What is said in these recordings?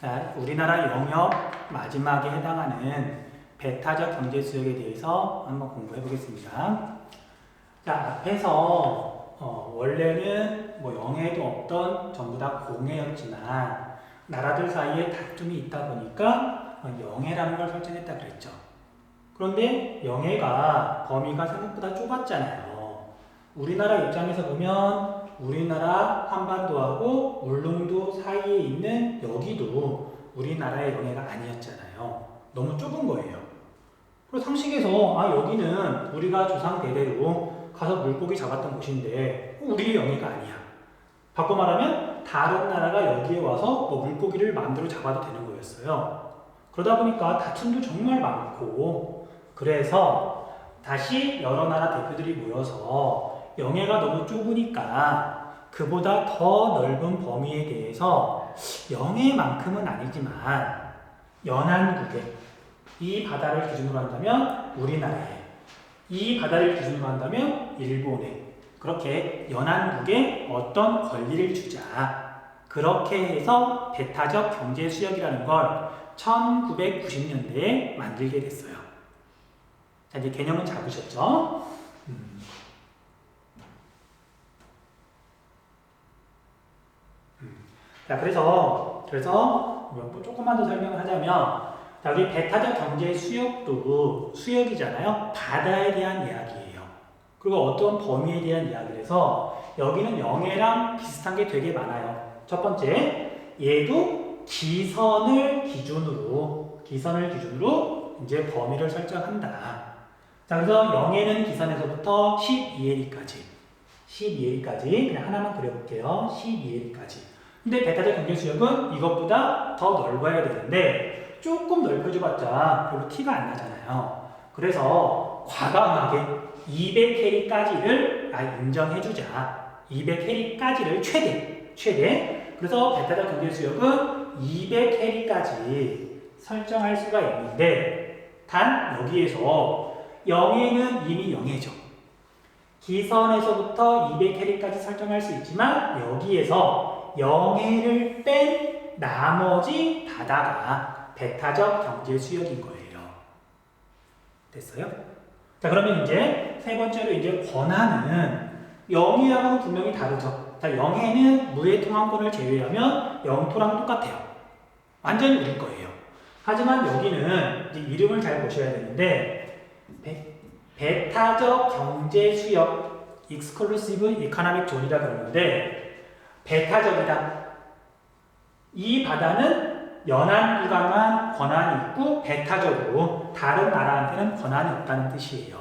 자, 우리나라 영역 마지막에 해당하는 배타적 경제 수역에 대해서 한번 공부해 보겠습니다. 자, 앞에서 원래는 뭐 영해도 없던 전부 다 공해였지만 나라들 사이에 다툼이 있다 보니까 영해라는 걸 설정했다 그랬죠. 그런데 영해가 범위가 생각보다 좁았잖아요. 우리나라 입장에서 보면 우리나라 한반도하고 울릉도 사이에 있는 여기도 우리나라의 영해가 아니었잖아요. 너무 좁은 거예요. 그리고 상식에서 여기는 우리가 조상 대대로 가서 물고기 잡았던 곳인데 우리의 영해가 아니야. 바꿔 말하면 다른 나라가 여기에 와서 물고기를 마음대로 잡아도 되는 거였어요. 그러다 보니까 다툼도 정말 많고, 그래서 다시 여러 나라 대표들이 모여서 영해가 너무 좁으니까 그보다 더 넓은 범위에 대해서 영해만큼은 아니지만 연안국에, 이 바다를 기준으로 한다면 우리나라에, 이 바다를 기준으로 한다면 일본에, 그렇게 연안국에 어떤 권리를 주자, 그렇게 해서 배타적 경제 수역이라는 걸 1990년대에 만들게 됐어요. 자, 이제 개념은 잡으셨죠? 자, 그래서 조금만 더 설명을 하자면, 자, 우리 배타적 경제 수역도 수역이잖아요. 바다에 대한 이야기예요. 그리고 어떤 범위에 대한 이야기를 해서 여기는 영해랑 비슷한 게 되게 많아요. 첫 번째, 얘도 기선을 기준으로 이제 범위를 설정한다. 자, 그래서 영해는 기선에서부터 12LE까지 그냥 하나만 그려볼게요. 12LE까지. 근데 배타적 경제 수역은 이것보다 더 넓어야 되는데 조금 넓혀줘봤자 별로 티가 안 나잖아요. 그래서 과감하게 200캐리까지를 인정해주자. 200캐리까지를 최대. 그래서 배타적 경제 수역은 200캐리까지 설정할 수가 있는데, 단 여기에서 영해는 이미 영해죠. 기선에서부터 200캐리까지 설정할 수 있지만 여기에서 영해를 뺀 나머지 바다가 배타적 경제 수역인 거예요. 됐어요? 자, 그러면 이제 세 번째로 이제 권한은 영해하고는 분명히 다르죠. 자, 영해는 무해 통항권을 제외하면 영토랑 똑같아요. 완전히 우리 거예요. 하지만 여기는 이제 이름을 잘 보셔야 되는데 배타적 경제 수역 (Exclusive Economic Zone이라 그러는데, 배타적이다. 이 바다는 연안 구간만 권한이 있고 배타적으로 다른 나라한테는 권한이 없다는 뜻이에요.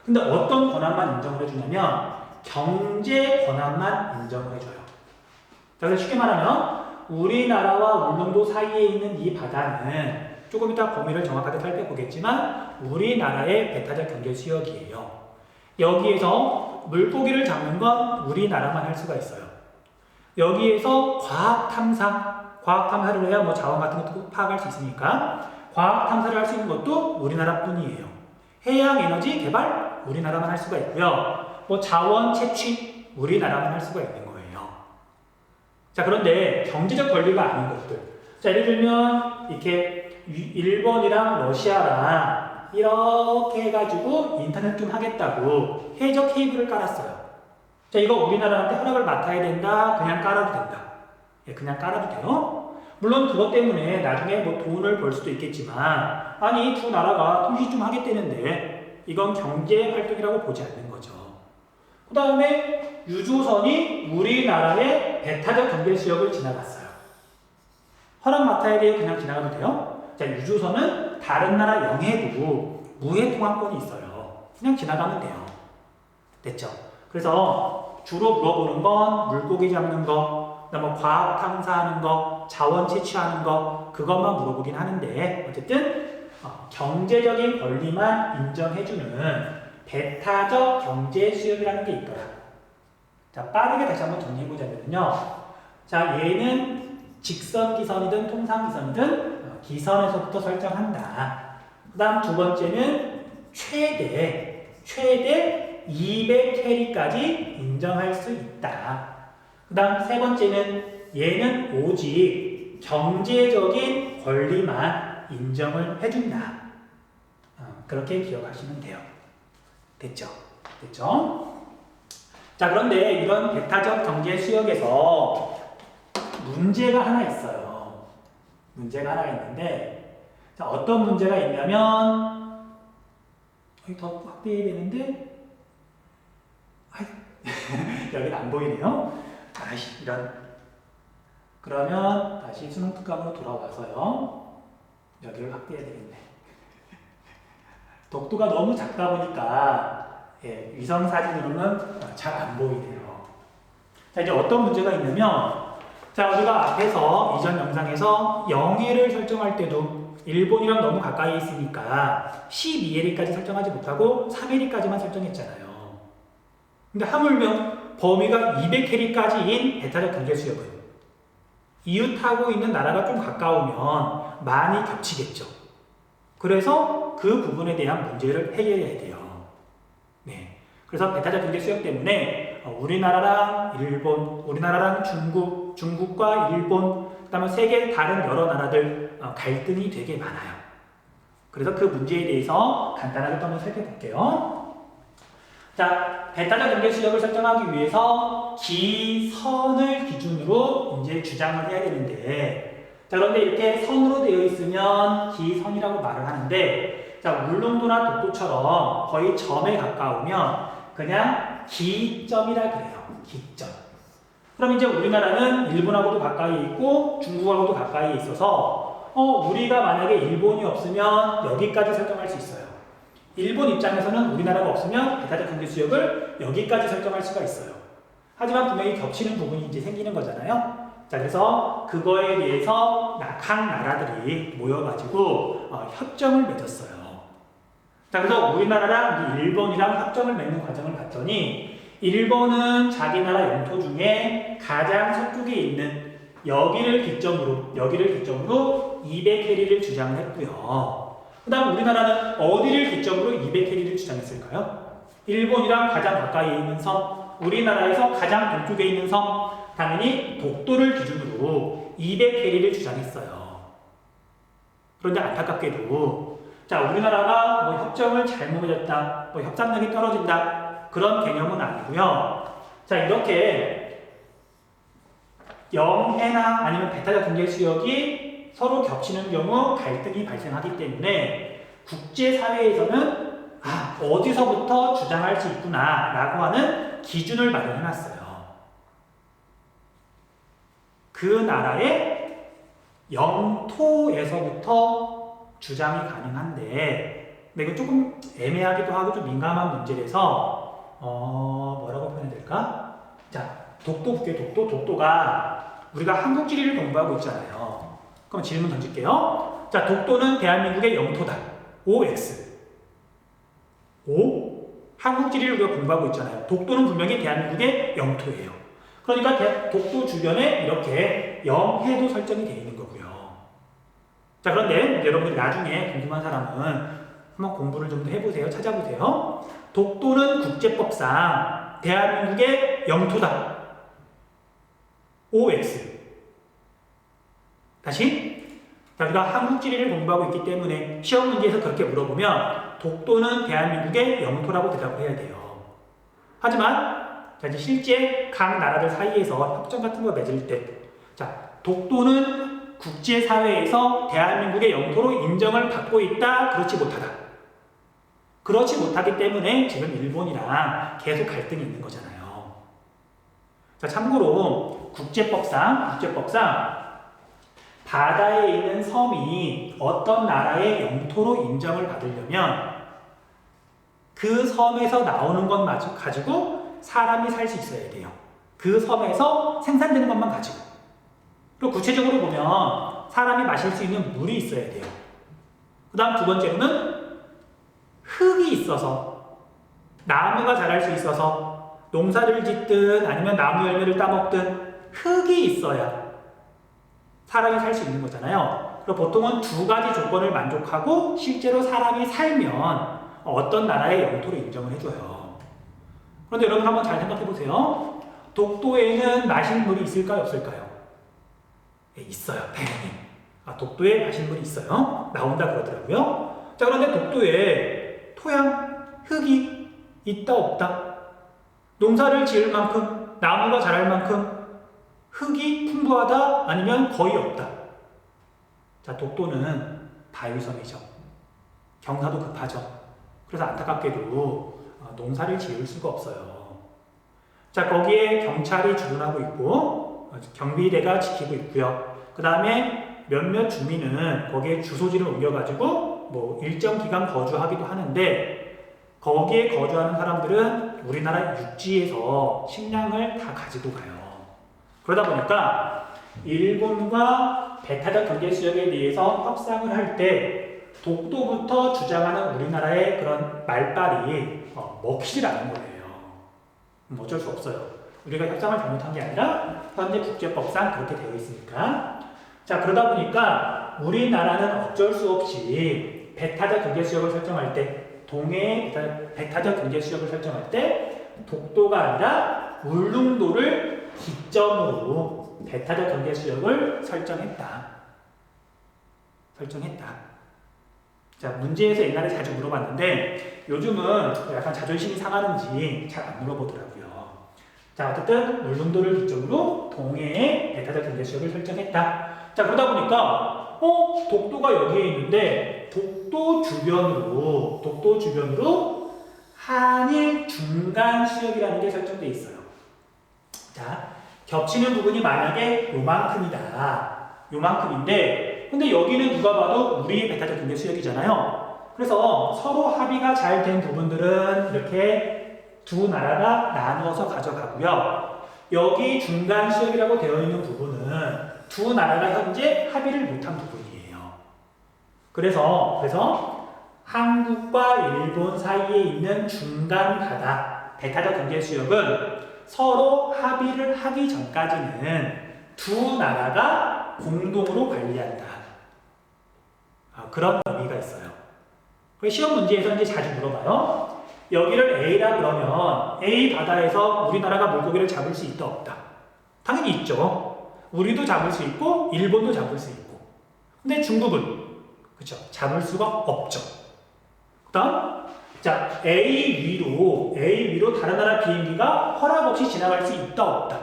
근데 어떤 권한만 인정을 해주냐면 경제 권한만 인정을 해줘요. 자, 그래서 쉽게 말하면 우리나라와 울릉도 사이에 있는 이 바다는 조금 이따 범위를 정확하게 살펴보겠지만 우리나라의 배타적 경제 수역이에요. 여기에서 물고기를 잡는 건 우리나라만 할 수가 있어요. 여기에서 과학 탐사를 해야 뭐 자원 같은 것도 파악할 수 있으니까 과학 탐사를 할 수 있는 것도 우리나라뿐이에요. 해양 에너지 개발 우리나라만 할 수가 있고요. 뭐 자원 채취 우리나라만 할 수가 있는 거예요. 자, 그런데 경제적 권리가 아닌 것들. 자, 예를 들면 이렇게 일본이랑 러시아랑 이렇게 해가지고 인터넷 좀 하겠다고 해적 케이블을 깔았어요. 자, 이거 우리나라한테 허락을 맡아야 된다? 그냥 깔아도 된다? 예, 그냥 깔아도 돼요? 물론 그것 때문에 나중에 뭐 돈을 벌 수도 있겠지만, 아니, 두 나라가 통신 좀 하겠다는데 이건 경제 활동이라고 보지 않는 거죠. 그 다음에 유조선이 우리나라의 배타적 경제 수역을 지나갔어요. 허락 맡아야 돼요? 그냥 지나가도 돼요? 자, 유조선은 다른 나라 영해도 무해 통항권이 있어요. 그냥 지나가면 돼요. 됐죠? 그래서 주로 물어보는 건 물고기 잡는 거, 그다음에 과학 탐사하는 거, 자원 채취하는 거, 그것만 물어보긴 하는데, 어쨌든 경제적인 권리만 인정해주는 배타적 경제 수역이라는 게 있더라. 자, 빠르게 다시 한번 정리해보자면요. 자, 얘는 직선 기선이든 통상 기선이든 기선에서부터 설정한다. 그 다음 두 번째는 최대 200캐리까지 인정할 수 있다. 그 다음 세 번째는 얘는 오직 경제적인 권리만 인정을 해준다. 그렇게 기억하시면 돼요. 됐죠? 됐죠? 자, 그런데 이런 배타적 경제 수역에서 문제가 하나 있어요. 문제가 하나 있는데, 자, 어떤 문제가 있냐면, 더 확대해야 되는데, 여기는 안 보이네요. 아이씨, 이런. 그러면 다시 수능 특강으로 돌아와서요. 여기를 확대해야 되겠네. 독도가 너무 작다 보니까 위성 사진으로는 잘 안 보이네요. 자, 이제 어떤 문제가 있냐면, 자, 우리가 앞에서 이전 영상에서 영해를 설정할 때도 일본이랑 너무 가까이 있으니까 12LE까지 설정하지 못하고 3LE까지만 설정했잖아요. 근데 하물며 범위가 200LE까지인 배타적 경제 수역은 이웃하고 있는 나라가 좀 가까우면 많이 겹치겠죠. 그래서 그 부분에 대한 문제를 해결해야 돼요. 네. 그래서 배타적 경제 수역 때문에 우리나라랑 일본, 우리나라랑 중국, 중국과 일본, 그다음에 세계 다른 여러 나라들 갈등이 되게 많아요. 그래서 그 문제에 대해서 간단하게 또 한번 살펴볼게요. 자, 배타적 경제 수역을 설정하기 위해서 기선을 기준으로 이제 주장을 해야 되는데, 자, 그런데 이렇게 선으로 되어 있으면 기선이라고 말을 하는데, 자, 울릉도나 독도처럼 거의 점에 가까우면 그냥 기점이라 그래요. 기점. 그럼 이제 우리나라는 일본하고도 가까이 있고 중국하고도 가까이 있어서 우리가 만약에 일본이 없으면 여기까지 설정할 수 있어요. 일본 입장에서는 우리나라가 없으면 배타적 경제 수역을 여기까지 설정할 수가 있어요. 하지만 분명히 겹치는 부분이 이제 생기는 거잖아요. 자, 그래서 그거에 대해서 각 나라들이 모여가지고 협정을 맺었어요. 자, 그래서 우리나라랑 일본이랑 협정을 맺는 과정을 봤더니 일본은 자기 나라 영토 중에 가장 서쪽에 있는 여기를 기점으로 200캐리를 주장을 했고요. 그 다음 우리나라는 어디를 기점으로 200캐리를 주장했을까요? 일본이랑 가장 가까이 있는 섬, 우리나라에서 가장 동쪽에 있는 섬, 당연히 독도를 기준으로 200캐리를 주장했어요. 그런데 안타깝게도 자, 우리나라가 뭐 협정을 잘못 맺었다, 뭐 협상력이 떨어진다, 그런 개념은 아니고요. 자, 이렇게 영해나 아니면 배타적 경제 수역이 서로 겹치는 경우 갈등이 발생하기 때문에 국제사회에서는 어디서부터 주장할 수 있구나 라고 하는 기준을 마련해놨어요. 그 나라의 영토에서부터 주장이 가능한데, 근데 이거 조금 애매하기도 하고 좀 민감한 문제라서 뭐라고 표현해야 될까? 자, 독도 볼게요. 독도가 우리가 한국 지리를 공부하고 있잖아요. 그럼 질문 던질게요. 자, 독도는 대한민국의 영토다. OX. O? 한국 지리를 우리가 공부하고 있잖아요. 독도는 분명히 대한민국의 영토예요. 그러니까 독도 주변에 이렇게 영해도 설정이 되어 있는 거고요. 자, 그런데 여러분들 나중에 궁금한 사람은 한번 공부를 좀 더 해보세요. 찾아보세요. 독도는 국제법상 대한민국의 영토다. OX. 다시. 자, 우리가 한국 지리를 공부하고 있기 때문에 시험 문제에서 그렇게 물어보면 독도는 대한민국의 영토라고 대답해야 돼요. 하지만 자, 이제 실제 각 나라들 사이에서 협정 같은 거 맺을 때, 자, 독도는 국제사회에서 대한민국의 영토로 인정을 받고 있다, 그렇지 못하다. 그렇지 못하기 때문에 지금 일본이랑 계속 갈등이 있는 거잖아요. 자, 참고로 국제법상 바다에 있는 섬이 어떤 나라의 영토로 인정을 받으려면 그 섬에서 나오는 것만 가지고 사람이 살 수 있어야 돼요. 그 섬에서 생산되는 것만 가지고. 그리고 구체적으로 보면 사람이 마실 수 있는 물이 있어야 돼요. 그 다음 두 번째로는 흙이 있어서, 나무가 자랄 수 있어서 농사를 짓든 아니면 나무 열매를 따먹든 흙이 있어야 사람이 살 수 있는 거잖아요. 그리고 보통은 두 가지 조건을 만족하고 실제로 사람이 살면 어떤 나라의 영토로 인정을 해줘요. 그런데 여러분 한번 잘 생각해 보세요. 독도에는 마실 물이 있을까요, 없을까요? 예, 있어요. 당연히. 독도에 가신 분이 있어요. 나온다 그러더라고요. 자, 그런데 독도에 토양, 흙이 있다 없다? 농사를 지을 만큼, 나무가 자랄 만큼 흙이 풍부하다? 아니면 거의 없다? 자, 독도는 바위섬이죠. 경사도 급하죠. 그래서 안타깝게도 농사를 지을 수가 없어요. 자, 거기에 경찰이 주둔하고 있고 경비대가 지키고 있고요. 그 다음에 몇몇 주민은 거기에 주소지를 옮겨가지고 뭐 일정 기간 거주하기도 하는데 거기에 거주하는 사람들은 우리나라 육지에서 식량을 다 가지고 가요. 그러다 보니까 일본과 배타적 경제수역에 대해서 협상을 할 때 독도부터 주장하는 우리나라의 그런 말빨이 먹히질 않은 거예요. 어쩔 수 없어요. 우리가 협상을 잘못한 게 아니라 현재 국제법상 그렇게 되어 있으니까. 자, 그러다 보니까 우리나라는 어쩔 수 없이 배타적 경제수역을 설정할 때 동해 배타적 경제수역을 설정할 때 독도가 아니라 울릉도를 기점으로 배타적 경제수역을 설정했다. 자, 문제에서 옛날에 자주 물어봤는데 요즘은 약간 자존심이 상하는지 잘 안 물어보더라고요. 자, 어쨌든 울릉도를 기점으로 동해에 배타적 경제수역을 설정했다. 자, 그러다 보니까 독도가 여기에 있는데 독도 주변으로 한일 중간 수역이라는 게 설정되어 있어요. 자, 겹치는 부분이 만약에 요만큼인데 근데 여기는 누가 봐도 우리의 배타적 경제 수역이잖아요. 그래서 서로 합의가 잘 된 부분들은 이렇게 두 나라가 나누어서 가져가고요. 여기 중간 수역이라고 되어 있는 부분은 두 나라가 현재 합의를 못한 부분이에요. 그래서 한국과 일본 사이에 있는 중간 바다, 배타적 경제 수역은 서로 합의를 하기 전까지는 두 나라가 공동으로 관리한다. 그런 의미가 있어요. 시험 문제에서 이제 자주 물어봐요. 여기를 A라 그러면 A 바다에서 우리나라가 물고기를 잡을 수 있다 없다? 당연히 있죠. 우리도 잡을 수 있고 일본도 잡을 수 있고. 근데 중국은 그렇죠. 잡을 수가 없죠. 그다음 자 A 위로 다른 나라 비행기가 허락 없이 지나갈 수 있다 없다?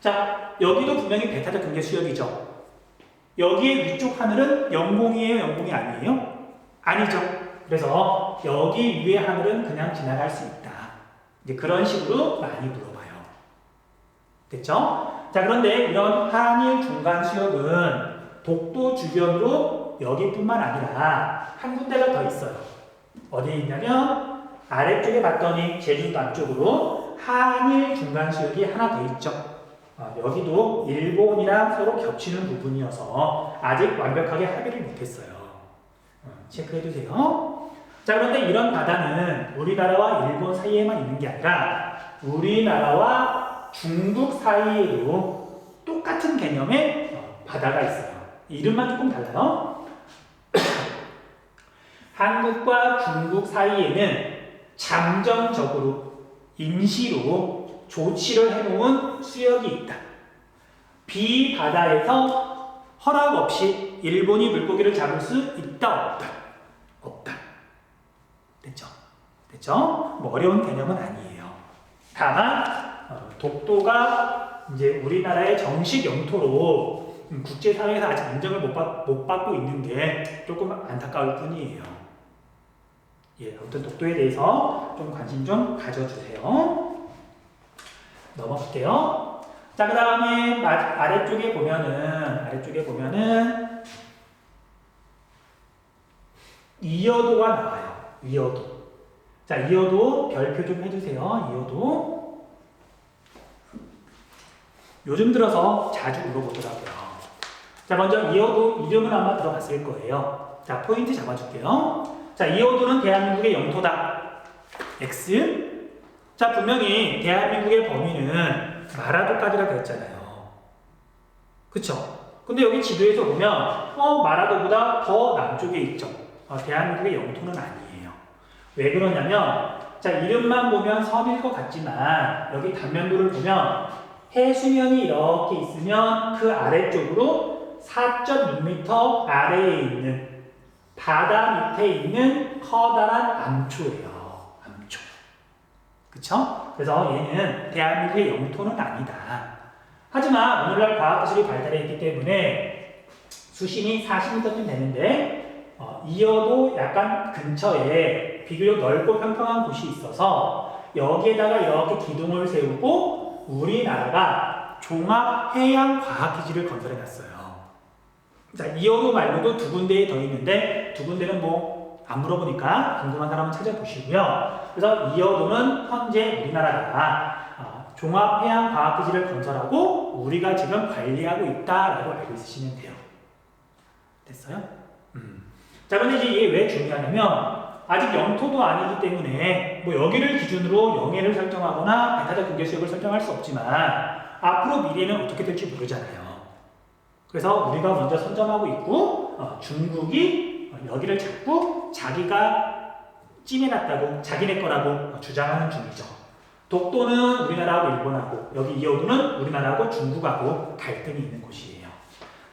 자 여기도 분명히 배타적 경제 수역이죠. 여기의 위쪽 하늘은 영공이에요, 영공이 아니에요? 아니죠. 그래서 여기 위의 하늘은 그냥 지나갈 수 있다. 이제 그런 식으로 많이 물어봐요. 됐죠? 자, 그런데 이런 한일 중간 수역은 독도 주변으로 여기뿐만 아니라 한 군데가 더 있어요. 어디에 있냐면 아래쪽에 봤더니 제주도 안쪽으로 한일 중간 수역이 하나 더 있죠. 여기도 일본이랑 서로 겹치는 부분이어서 아직 완벽하게 합의를 못했어요. 체크해주세요. 자, 그런데 이런 바다는 우리나라와 일본 사이에만 있는 게 아니라 우리나라와 중국 사이에도 똑같은 개념의 바다가 있어요. 이름만 조금 달라요. 한국과 중국 사이에는 잠정적으로 임시로 조치를 해놓은 수역이 있다. B 바다에서 허락 없이 일본이 물고기를 잡을 수 있다 없다? 없다. 됐죠? 뭐 어려운 개념은 아니에요. 다만 독도가 이제 우리나라의 정식 영토로 국제사회에서 아직 인정을 못 받고 있는 게 조금 안타까울 뿐이에요. 예, 아무튼 독도에 대해서 좀 관심 좀 가져주세요. 넘어갈게요. 자, 그 다음에 아래쪽에 보면은 이어도가 나와요. 이어도. 자, 이어도 별표 좀 해주세요. 이어도. 요즘 들어서 자주 물어보더라고요. 자, 먼저 이어도 이름은 아마 들어봤을 거예요. 자, 포인트 잡아줄게요. 자, 이어도는 대한민국의 영토다. X. 자, 분명히 대한민국의 범위는 마라도까지라고 했잖아요. 그쵸? 근데 여기 지도에서 보면 마라도보다 더 남쪽에 있죠. 대한민국의 영토는 아니에요. 왜 그러냐면 자, 이름만 보면 섬일 것 같지만 여기 단면도를 보면 해수면이 이렇게 있으면 그 아래쪽으로 4.6m 아래에 있는 바다 밑에 있는 커다란 암초예요. 암초. 그쵸? 그래서 얘는 대한민국의 영토는 아니다. 하지만 오늘날 과학기술이 발달했기 때문에 수심이 40m쯤 되는데 이어도 약간 근처에 비교적 넓고 평평한 곳이 있어서 여기에다가 이렇게 기둥을 세우고 우리나라가 종합해양과학기지를 건설해놨어요. 자, 이어도 말고도 두 군데에 더 있는데 두 군데는 뭐 안 물어보니까 궁금한 사람은 찾아보시고요. 그래서 이어도는 현재 우리나라가 종합해양과학기지를 건설하고 우리가 지금 관리하고 있다라고 알고 있으시면 돼요. 됐어요? 자, 그런데 이제 이게 왜 중요하냐면 아직 영토도 아니기 때문에 뭐 여기를 기준으로 영해를 설정하거나 배타적 경계수역을 설정할 수 없지만 앞으로 미래는 어떻게 될지 모르잖아요. 그래서 우리가 먼저 선점하고 있고 중국이 여기를 자꾸 자기가 찜해놨다고 자기네 거라고 주장하는 중이죠. 독도는 우리나라하고 일본하고 여기 이어도는 우리나라하고 중국하고 갈등이 있는 곳이에요.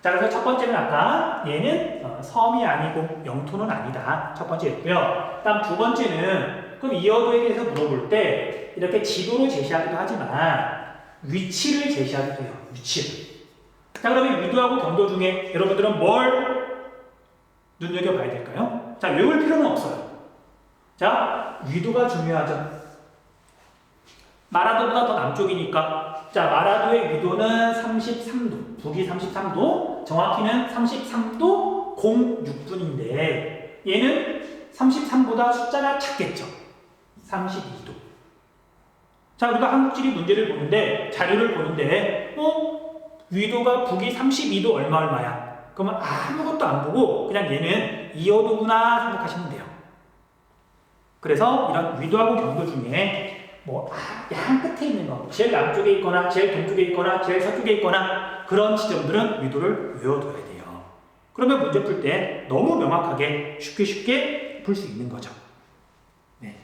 자, 그래서 첫 번째는 아까 얘는 섬이 아니고 영토는 아니다. 첫 번째였고요. 다음 두 번째는 그럼 이어도에 대해서 물어볼 때 이렇게 지도로 제시하기도 하지만 위치를 제시하기도 해요. 위치를. 자, 그러면 위도하고 경도 중에 여러분들은 뭘 눈여겨봐야 될까요? 자, 외울 필요는 없어요. 자, 위도가 중요하죠. 마라도보다 더 남쪽이니까 자, 마라도의 위도는 33도, 북위 33도, 정확히는 33도 06분인데 얘는 33보다 숫자가 작겠죠. 32도. 자, 우리가 한국지리 문제를 보는데 자료를 보는데 위도가 북위 32도 얼마야? 그러면 아무것도 안 보고 그냥 얘는 이어도구나 생각하시면 돼요. 그래서 이런 위도하고 경도 중에 양 끝에 있는 거, 제일 남쪽에 있거나 제일 동쪽에 있거나 제일 서쪽에 있거나 그런 지점들은 위도를 외워둬야 돼요. 그러면 문제 풀 때 너무 명확하게 쉽게 풀 수 있는 거죠. 네,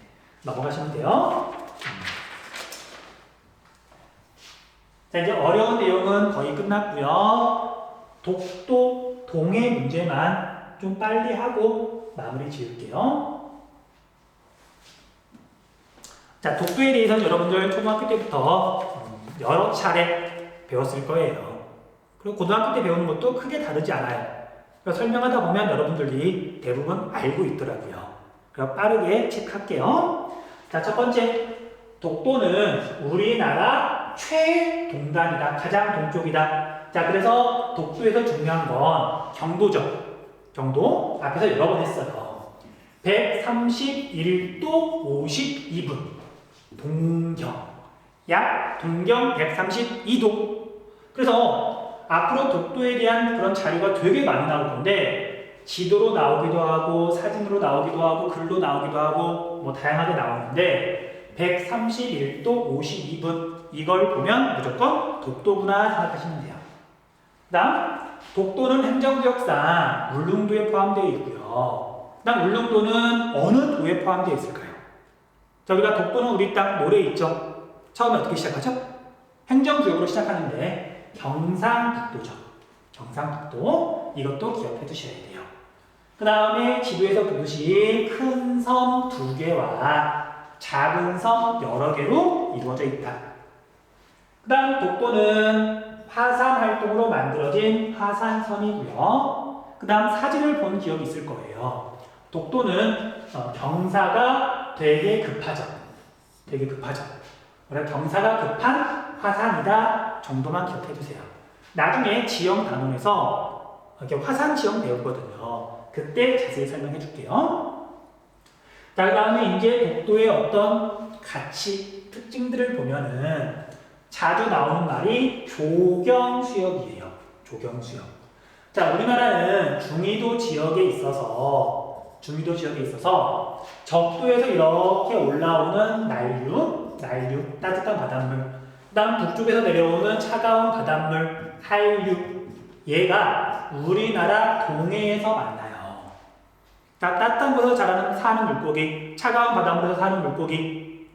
넘어가시면 돼요. 자, 이제 어려운 내용은 거의 끝났고요. 독도 동해 문제만 좀 빨리 하고 마무리 지을게요. 자, 독도에 대해서는 여러분들 초등학교 때부터 여러 차례 배웠을 거예요. 그리고 고등학교 때 배우는 것도 크게 다르지 않아요. 그래서 설명하다 보면 여러분들이 대부분 알고 있더라고요. 그래서 빠르게 체크할게요. 자, 첫 번째, 독도는 우리나라 최동단이다. 가장 동쪽이다. 자, 그래서 독도에서 중요한 건 경도죠. 경도 앞에서 여러 번 했어요. 131도 52분. 동경. 약 동경 132도. 그래서 앞으로 독도에 대한 그런 자료가 되게 많이 나올 건데 지도로 나오기도 하고 사진으로 나오기도 하고 글로 나오기도 하고 뭐 다양하게 나오는데 131도 52분 이걸 보면 무조건 독도구나 생각하시면 돼요. 그 다음 독도는 행정구역상 울릉도에 포함되어 있고요. 그 다음 울릉도는 어느 도에 포함되어 있을까요? 자, 우리가 독도는 우리 땅 모래 있죠? 처음에 어떻게 시작하죠? 행정구역으로 시작하는데 경상북도죠. 경상북도 이것도 기억해 두셔야 돼요. 그 다음에 지도에서 보듯이 큰 섬 2개와 작은 섬 여러 개로 이루어져 있다. 그 다음 독도는 화산 활동으로 만들어진 화산섬이고요. 그 다음 사진을 본 기억이 있을 거예요. 독도는 경사가 되게 급하죠. 되게 급하죠. 그래서 경사가 급한 화산이다 정도만 기억해 주세요. 나중에 지형 단원에서 이렇게 화산 지형 배우거든요. 그때 자세히 설명해 줄게요. 자, 그 다음에 이제 독도의 어떤 가치, 특징들을 보면은 자주 나오는 말이 조경수역이에요. 조경수역. 자, 우리나라는 중위도 지역에 있어서 적도에서 이렇게 올라오는 난류, 따뜻한 바닷물, 그 다음 북쪽에서 내려오는 차가운 바닷물, 한류, 얘가 우리나라 동해에서 만나요. 자, 따뜻한 곳에서 사는 물고기, 차가운 바닷물에서 사는 물고기,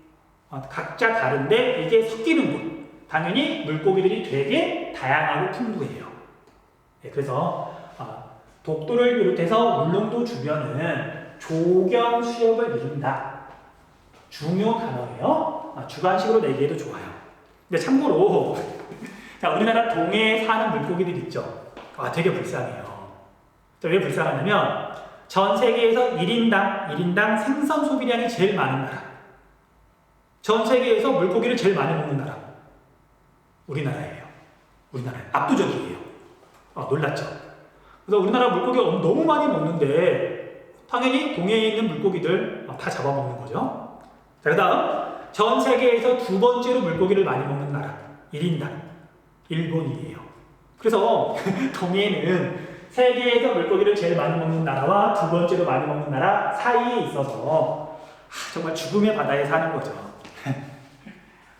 각자 다른데 이게 섞이는 곳. 당연히 물고기들이 되게 다양하고 풍부해요. 네, 그래서 독도를 비롯해서 울릉도 주변은 조경 수역을 이룬다. 중요 단어예요. 주관식으로 내기에도 좋아요. 근데 참고로 자, 우리나라 동해에 사는 물고기들 있죠. 되게 불쌍해요. 자, 왜 불쌍하냐면 전 세계에서 1인당 생선 소비량이 제일 많은 나라. 전 세계에서 물고기를 제일 많이 먹는 나라. 우리나라예요. 우리나라예요. 압도적이에요. 놀랐죠? 그래서 우리나라 물고기가 너무 많이 먹는데 당연히 동해에 있는 물고기들 다 잡아먹는 거죠. 자, 그 다음 전 세계에서 두 번째로 물고기를 많이 먹는 나라 1인당 일본이에요. 그래서 동해는 세계에서 물고기를 제일 많이 먹는 나라와 두 번째로 많이 먹는 나라 사이에 있어서 정말 죽음의 바다에 사는 거죠.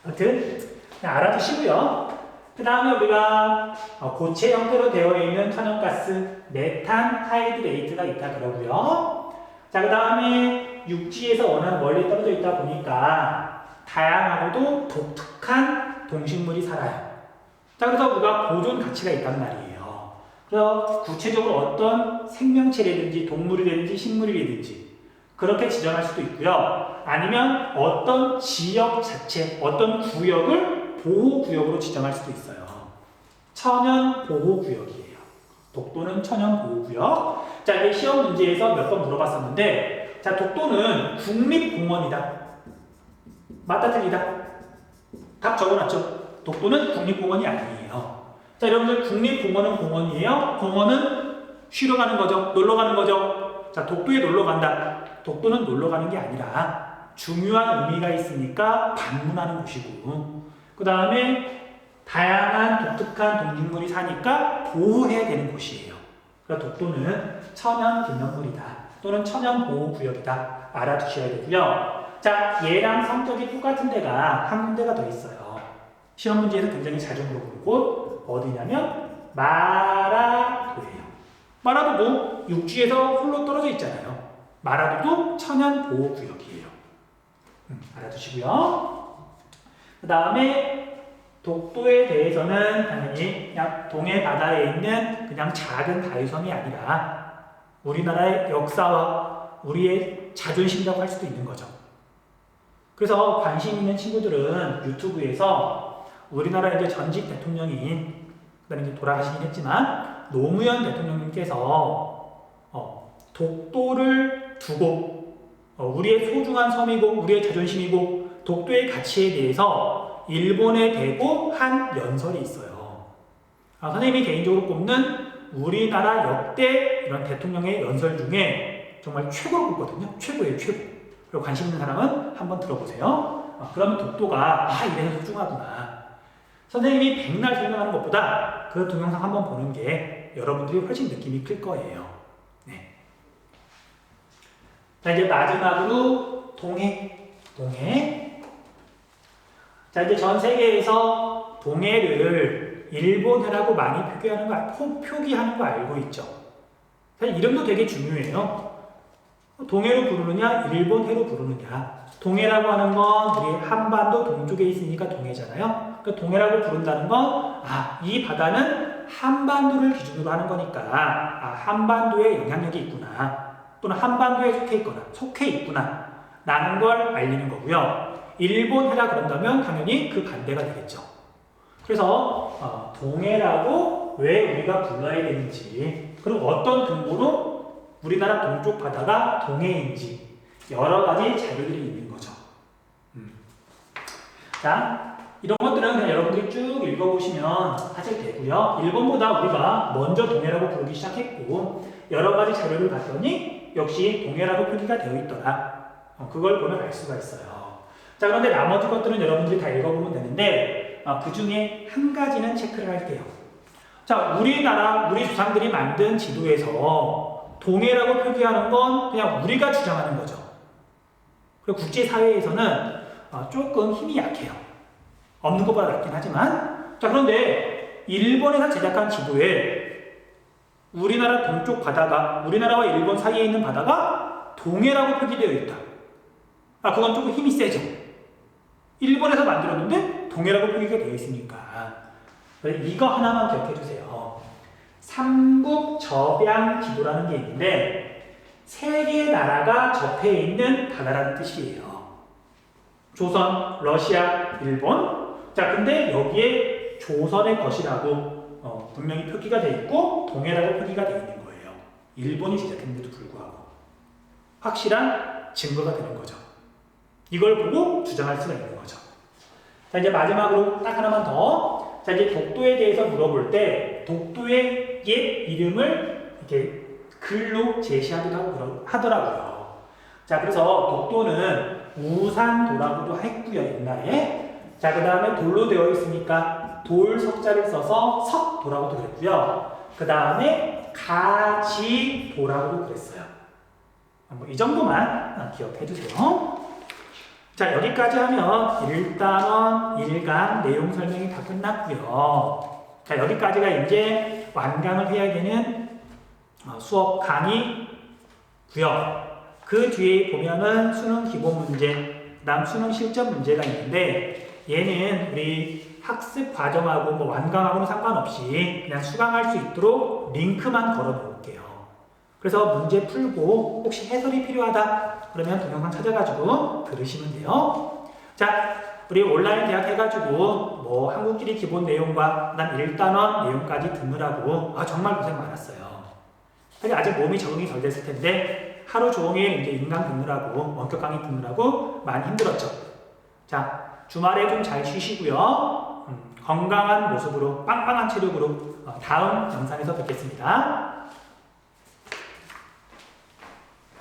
아무튼 알아두시고요. 그 다음에 우리가 고체 형태로 되어 있는 천연가스 메탄 하이드레이트가 있다 그러고요. 자, 그 다음에 육지에서 워낙 멀리 떨어져 있다 보니까 다양하고도 독특한 동식물이 살아요. 자, 그래서 우리가 보존 가치가 있단 말이에요. 그래서 구체적으로 어떤 생명체라든지 동물이라든지 식물이라든지 그렇게 지정할 수도 있고요. 아니면 어떤 지역 자체, 어떤 구역을 보호구역으로 지정할 수도 있어요. 천연보호구역이에요. 독도는 천연보호구역. 자, 이게 시험 문제에서 몇 번 물어봤었는데, 자, 독도는 국립공원이다. 맞다, 틀리다? 답 적어놨죠? 독도는 국립공원이 아니에요. 자, 여러분들 국립공원은 공원이에요. 공원은 쉬러 가는 거죠. 놀러 가는 거죠. 자, 독도에 놀러 간다. 독도는 놀러 가는 게 아니라 중요한 의미가 있으니까 방문하는 곳이고, 그 다음에 다양한 독특한 동식물이 사니까 보호해야 되는 곳이에요. 그래서 독도는 천연기념물이다 또는 천연보호구역이다 알아두셔야 되고요. 자, 얘랑 성격이 똑같은 데가 한 군데가 더 있어요. 시험 문제에서 굉장히 자주 물어보는 곳 어디냐면 마라도예요. 마라도도 육지에서 홀로 떨어져 있잖아요. 마라도도 천연보호구역이에요. 알아두시고요. 그 다음에 독도에 대해서는 당연히 그냥 동해 바다에 있는 그냥 작은 다유섬이 아니라 우리나라의 역사와 우리의 자존심이라고 할 수도 있는 거죠. 그래서 관심 있는 친구들은 유튜브에서 우리나라 이제 전직 대통령인, 그다음에 이제 돌아가시긴 했지만 노무현 대통령님께서 독도를 두고 우리의 소중한 섬이고 우리의 자존심이고 독도의 가치에 대해서 일본에 대고 한 연설이 있어요. 선생님이 개인적으로 꼽는 우리나라 역대 이런 대통령의 연설 중에 정말 최고로 꼽거든요. 최고예요, 최고. 그리고 관심 있는 사람은 한번 들어보세요. 그러면 독도가 이래서 소중하구나. 선생님이 백날 설명하는 것보다 그 동영상 한번 보는 게 여러분들이 훨씬 느낌이 클 거예요. 네. 자, 이제 마지막으로 동해. 자, 이제 전 세계에서 동해를 일본해라고 많이 표기하는 거 알고 있죠? 사실 이름도 되게 중요해요. 동해로 부르느냐, 일본해로 부르느냐. 동해라고 하는 건 우리 한반도 동쪽에 있으니까 동해잖아요. 그 동해라고 부른다는 건 이 바다는 한반도를 기준으로 하는 거니까 한반도에 영향력이 있구나. 또는 한반도에 속해 있구나. 라는 걸 알리는 거고요. 일본해라 그런다면 당연히 그 반대가 되겠죠. 그래서 동해라고 왜 우리가 불러야 되는지, 그리고 어떤 근거로 우리나라 동쪽 바다가 동해인지 여러 가지 자료들이 있는 거죠. 자, 이런 것들은 그냥 여러분들이 쭉 읽어보시면 사실 되고요. 일본보다 우리가 먼저 동해라고 부르기 시작했고 여러 가지 자료를 봤더니 역시 동해라고 표기가 되어 있더라. 그걸 보면 알 수가 있어요. 자, 그런데 나머지 것들은 여러분들이 다 읽어보면 되는데 그 중에 한 가지는 체크를 할게요. 자, 우리 조상들이 만든 지도에서 동해라고 표기하는 건 그냥 우리가 주장하는 거죠. 그리고 국제사회에서는 조금 힘이 약해요. 없는 것보다 낫긴 하지만. 자, 그런데 일본에서 제작한 지도에 우리나라 동쪽 바다가, 우리나라와 일본 사이에 있는 바다가 동해라고 표기되어 있다. 그건 조금 힘이 세죠. 일본에서 만들었는데 동해라고 표기가 되어 있으니까. 그래서 이거 하나만 기억해 주세요. 삼국접양 기도라는 게 있는데 세 개의 나라가 접해 있는 바다라는 뜻이에요. 조선, 러시아, 일본. 자, 근데 여기에 조선의 것이라고 분명히 표기가 되어 있고 동해라고 표기가 되어 있는 거예요. 일본이 시작했는데도 불구하고 확실한 증거가 되는 거죠. 이걸 보고 주장할 수가 있는 거죠. 자, 이제 마지막으로 딱 하나만 더. 자, 이제 독도에 대해서 물어볼 때 독도의 옛 이름을 이렇게 글로 제시하기도 하더라고요. 자, 그래서 독도는 우산도라고도 했고요, 옛날에. 자, 그 다음에 돌로 되어 있으니까 돌 석자를 써서 석도라고도 그랬고요. 그 다음에 가지도라고도 그랬어요. 이 정도만 기억해 주세요. 자, 여기까지 하면 1단원 1강 내용 설명이 다 끝났고요. 자, 여기까지가 이제 완강을 해야 되는 수업 강의고요. 그 뒤에 보면은 수능 기본 문제, 그 다음 수능 실전 문제가 있는데 얘는 우리 학습 과정하고 뭐 완강하고는 상관없이 그냥 수강할 수 있도록 링크만 걸어 놓을게요. 그래서 문제 풀고 혹시 해설이 필요하다 그러면 동영상 찾아가지고 들으시면 돼요. 자, 우리 온라인 대학 해가지고 뭐 한국지리 기본 내용과 그다음 1단원 내용까지 듣느라고 정말 고생 많았어요. 사실 아직 몸이 적응이 덜 됐을 텐데 하루 종일 이제 인강 듣느라고 원격 강의 듣느라고 많이 힘들었죠. 자, 주말에 좀 잘 쉬시고요. 건강한 모습으로 빵빵한 체력으로 다음 영상에서 뵙겠습니다.